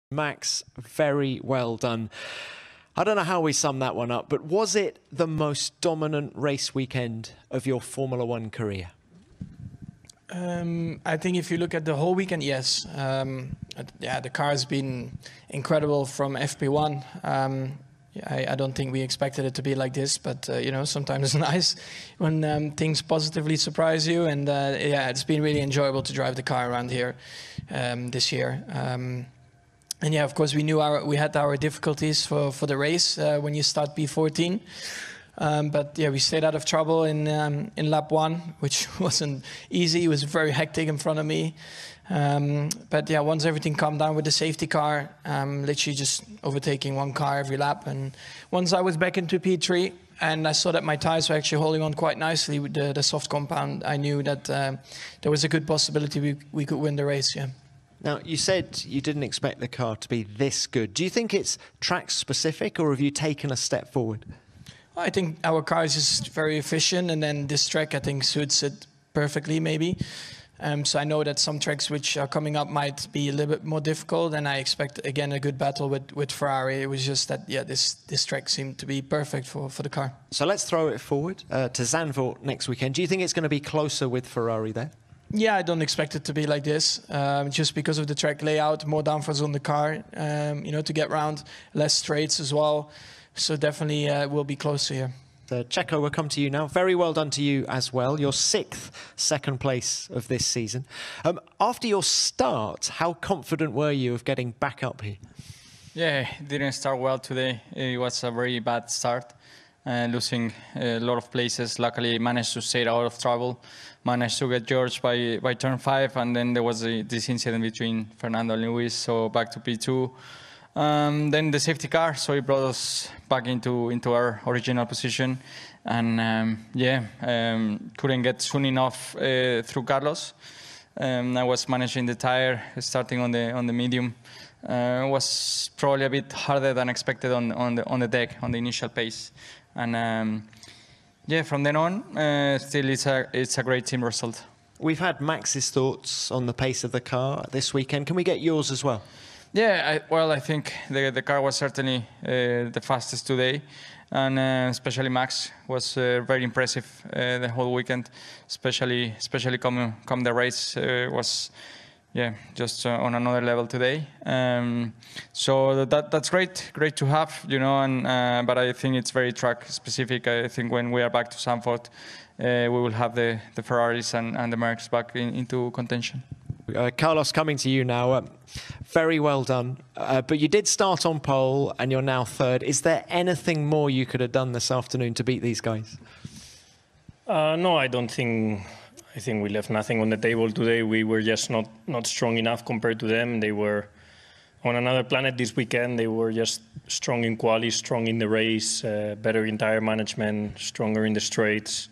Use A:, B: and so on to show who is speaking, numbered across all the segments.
A: Max, very well done. I don't know how we sum that one up, but was it the most dominant race weekend of your Formula One career?
B: I think if you look at the whole weekend, yes. Yeah, the car has been incredible from FP1. I don't think we expected it to be like this, but you know, sometimes it's nice when things positively surprise you. And yeah, it's been really enjoyable to drive the car around here this year. And yeah, of course, we had our difficulties for the race when you start P14. But yeah, we stayed out of trouble in lap 1, which wasn't easy. It was very hectic in front of me. But yeah, once everything calmed down with the safety car, literally just overtaking one car every lap. And once I was back into P3 and I saw that my tires were actually holding on quite nicely with the soft compound, I knew that there was a good possibility we could win the race, yeah.
A: Now, you said you didn't expect the car to be this good. Do you think it's track specific, or have you taken a step forward?
B: I think our car is just very efficient, and then this track, I think, suits it perfectly, maybe. So I know that some tracks which are coming up might be a little bit more difficult, and I expect, again, a good battle with Ferrari. It was just that, yeah, this track seemed to be perfect for the car.
A: So let's throw it forward to Zandvoort next weekend. Do you think it's going to be closer with Ferrari there?
B: Yeah, I don't expect it to be like this, just because of the track layout, more downforce on the car, you know, to get round, less straights as well. So definitely we'll be closer here.
A: Checo, we'll come to you now. Very well done to you as well. Your 6th second place of this season. After your start, how confident were you of getting back up here?
C: Yeah, it didn't start well today. It was a very bad start. Losing a lot of places. Luckily, I managed to stay out of trouble. Managed to get George by turn 5, and then there was this incident between Fernando and Lewis, so back to P2. Then the safety car, so it brought us back into our original position, and couldn't get soon enough through Carlos. I was managing the tire, starting on the medium. It was probably a bit harder than expected on the deck, on the initial pace. And yeah, from then on, still it's a great team result.
A: We've had Max's thoughts on the pace of the car this weekend. Can we get yours as well?
C: Yeah, I think the car was certainly the fastest today, and especially Max was very impressive the whole weekend. Especially come the race was. Yeah, just on another level today. So that's great to have, you know. And but I think it's very track specific. I think when we are back to Zandvoort, we will have the Ferraris and the Mercs back into contention.
A: Carlos, coming to you now. Very well done. But you did start on pole, and you're now 3rd. Is there anything more you could have done this afternoon to beat these guys?
D: No, I don't think. I think we left nothing on the table today. We were just not strong enough compared to them. They were on another planet this weekend. They were just strong in quali, strong in the race, better in tire management, stronger in the straights,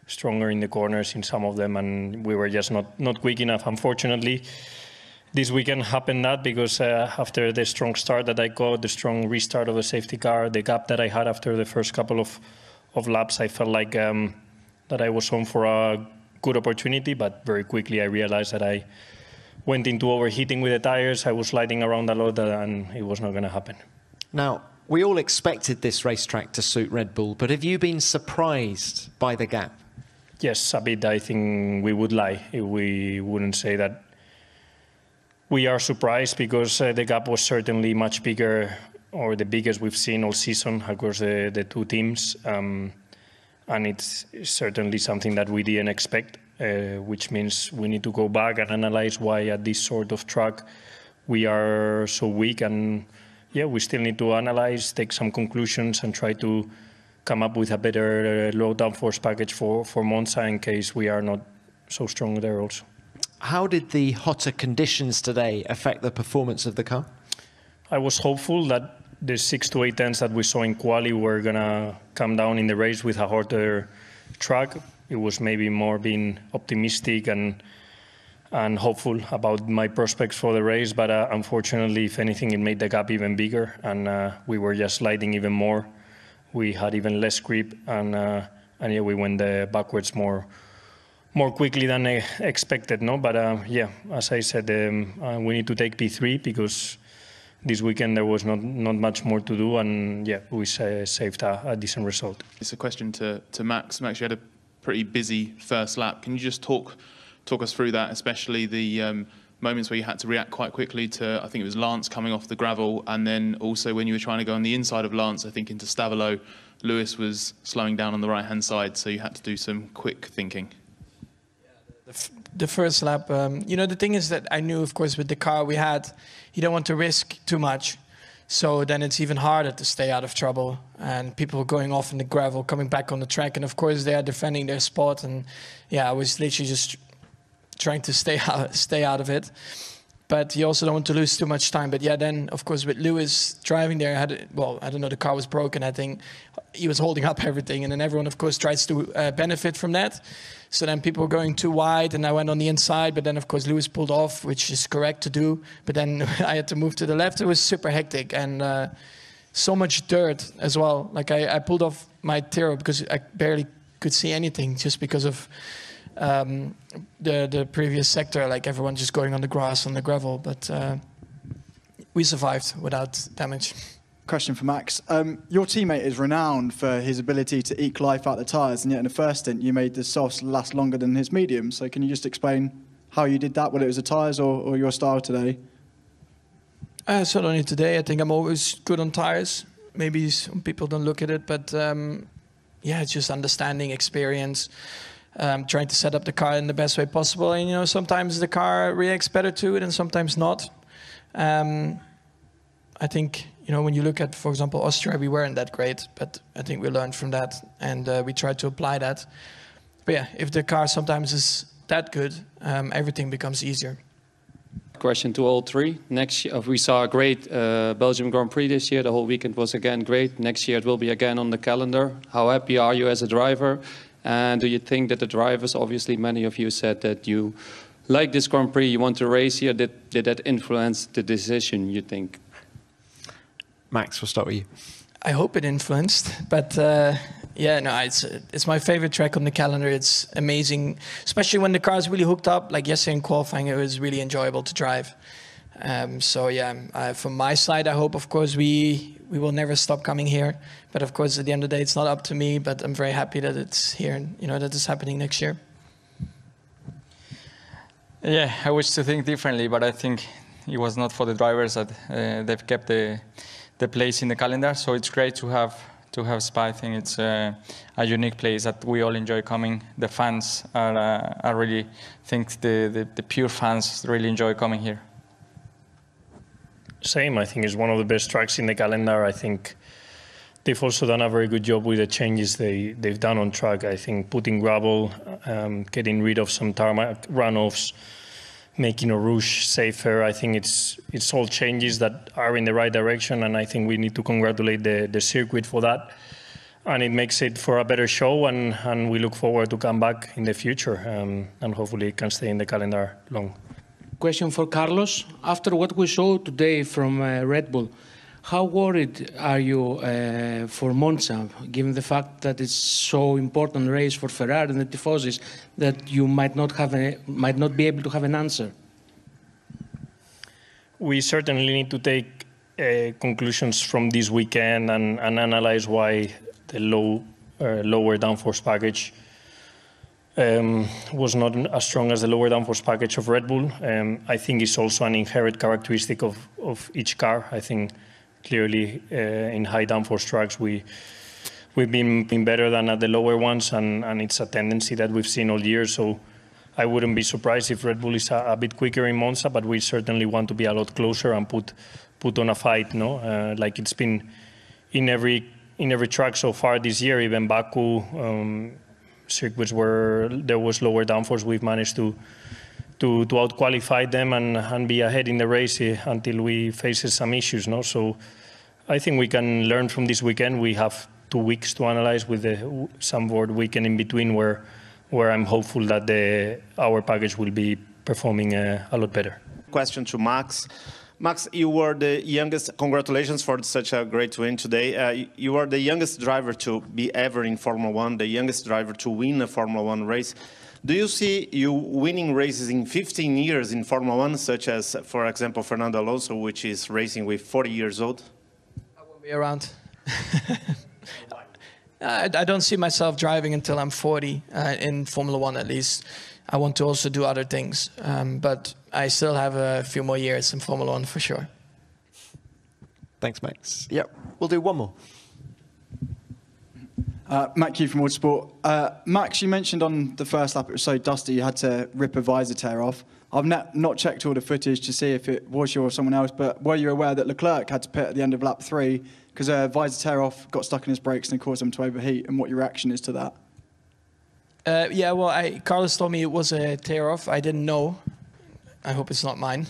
D: stronger in the corners in some of them, and we were just not quick enough. Unfortunately, this weekend happened that because after the strong start that I got, the strong restart of the safety car, the gap that I had after the first couple of laps, I felt like that I was on for a good opportunity, but very quickly I realized that I went into overheating with the tires. I was sliding around a lot, and it was not going to happen.
A: Now, we all expected this racetrack to suit Red Bull, but have you been surprised by the gap?
D: Yes, a bit. I think we would lie if we wouldn't say that we are surprised, because the gap was certainly much bigger, or the biggest we've seen all season across the two teams. And it's certainly something that we didn't expect, which means we need to go back and analyze why at this sort of track we are so weak. And yeah, we still need to analyze, take some conclusions, and try to come up with a better low downforce package for Monza in case we are not so strong there also.
A: How did the hotter conditions today affect the performance of the car?
D: I was hopeful that the 6 to 8 tenths that we saw in quali were going to come down in the race with a hotter track. It was maybe more being optimistic and hopeful about my prospects for the race, but unfortunately, if anything, it made the gap even bigger, and we were just sliding even more. We had even less grip, and yeah, we went backwards more quickly than expected, no? But yeah, as I said, we need to take P3 because this weekend there was not much more to do, and yeah, we saved a decent result.
E: It's a question to Max. Max, you had a pretty busy first lap. Can you just talk us through that, especially the moments where you had to react quite quickly to, I think it was Lance coming off the gravel, and then also when you were trying to go on the inside of Lance, I think into Stavolo, Lewis was slowing down on the right-hand side, so you had to do some quick thinking.
B: The first lap, you know, the thing is that I knew, of course, with the car we had, you don't want to risk too much. So then it's even harder to stay out of trouble. And people going off in the gravel, coming back on the track. And of course, they are defending their spot. And yeah, I was literally just trying to stay out of it. But you also don't want to lose too much time. But yeah, then, of course, with Lewis driving there, I don't know, the car was broken, I think. He was holding up everything. And then everyone, of course, tries to benefit from that. So then people were going too wide, and I went on the inside. But then, of course, Lewis pulled off, which is correct to do. But then I had to move to the left. It was super hectic. And so much dirt as well. Like, I pulled off my Tiro because I barely could see anything just because of the previous sector, like everyone just going on the grass, on the gravel, but we survived without damage.
F: Question for Max. Your teammate is renowned for his ability to eke life out the tyres, and yet in the first stint you made the softs last longer than his mediums. So can you just explain how you did that, whether it was the tyres or your style today?
B: So only today. I think I'm always good on tyres. Maybe some people don't look at it, but yeah, it's just understanding, experience. Trying to set up the car in the best way possible, and you know, sometimes the car reacts better to it and sometimes not. I think, you know, when you look at, for example, Austria, we weren't that great, but I think we learned from that, and we tried to apply that. But yeah, if the car sometimes is that good, everything becomes easier.
G: Question to all three. Next year, we saw a great Belgium Grand Prix this year. The whole weekend was again great. Next year it will be again on the calendar. How happy are you as a driver? And do you think that the drivers, obviously many of you said that you like this Grand Prix, you want to race here, did that influence the decision, you think?
A: Max, we'll start with you.
B: I hope it influenced, but yeah, no, it's my favorite track on the calendar. It's amazing, especially when the car is really hooked up. Like yesterday in qualifying, it was really enjoyable to drive. So yeah, from my side, I hope, of course, we will never stop coming here. But of course, at the end of the day, it's not up to me. But I'm very happy that it's here and you know that it's happening next year.
C: Yeah, I wish to think differently, but I think it was not for the drivers that they've kept the place in the calendar. So it's great to have Spa. I think it's a unique place that we all enjoy coming. The fans are I really think the pure fans really enjoy coming here.
D: Same, I think it's one of the best tracks in the calendar. I think they've also done a very good job with the changes they've done on track. I think putting gravel, getting rid of some tarmac runoffs, making a rouge safer. I think it's all changes that are in the right direction, and I think we need to congratulate the circuit for that. And it makes it for a better show, and we look forward to come back in the future, and hopefully it can stay in the calendar long.
H: Question for Carlos. After what we saw today from Red Bull, how worried are you for Monza, given the fact that it's so important race for Ferrari and the Tifosis, that you might not be able to have an answer?
D: We certainly need to take conclusions from this weekend and analyze why the lower downforce package was not as strong as the lower downforce package of Red Bull. I think it's also an inherent characteristic of each car. I think clearly in high downforce tracks we've been better than at the lower ones, and it's a tendency that we've seen all year. So I wouldn't be surprised if Red Bull is a bit quicker in Monza, but we certainly want to be a lot closer and put on a fight, no? Like it's been in every track so far this year, even Baku. Circuits where there was lower downforce, we've managed to out-qualify them and be ahead in the race until we face some issues. No? So I think we can learn from this weekend. We have 2 weeks to analyze with the Zandvoort weekend in between where I'm hopeful that our package will be performing a lot better.
I: Question to Max. Max, you were the youngest. Congratulations for such a great win today. You were the youngest driver to be ever in Formula One, the youngest driver to win a Formula One race. Do you see you winning races in 15 years in Formula One, such as, for example, Fernando Alonso, which is racing with 40 years old?
B: I won't be around. I don't see myself driving until I'm 40, in Formula One at least. I want to also do other things, but I still have a few more years in Formula One for sure.
A: Thanks, Max. Yep, we'll do one more.
F: Matt Q from Autosport. Max, you mentioned on the first lap it was so dusty you had to rip a visor tear off. I've not checked all the footage to see if it was you or someone else, but were you aware that Leclerc had to pit at the end of lap 3 because a visor tear off got stuck in his brakes and it caused him to overheat, and what your reaction is to that?
B: Yeah, well, Carlos told me it was a tear off. I didn't know. I hope it's not mine.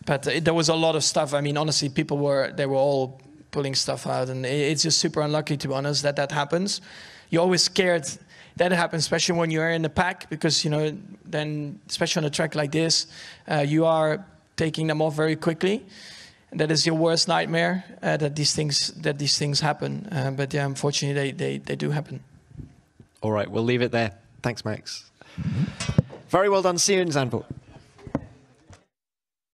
B: But there was a lot of stuff. I mean, honestly, they were all pulling stuff out, and it's just super unlucky, to be honest, that happens. You're always scared that it happens, especially when you're in the pack, because, you know, then, especially on a track like this, you are taking them off very quickly. And that is your worst nightmare, that these things happen. But yeah, unfortunately, they do happen.
A: All right, we'll leave it there. Thanks, Max. Very well done. See you in Zandvoort.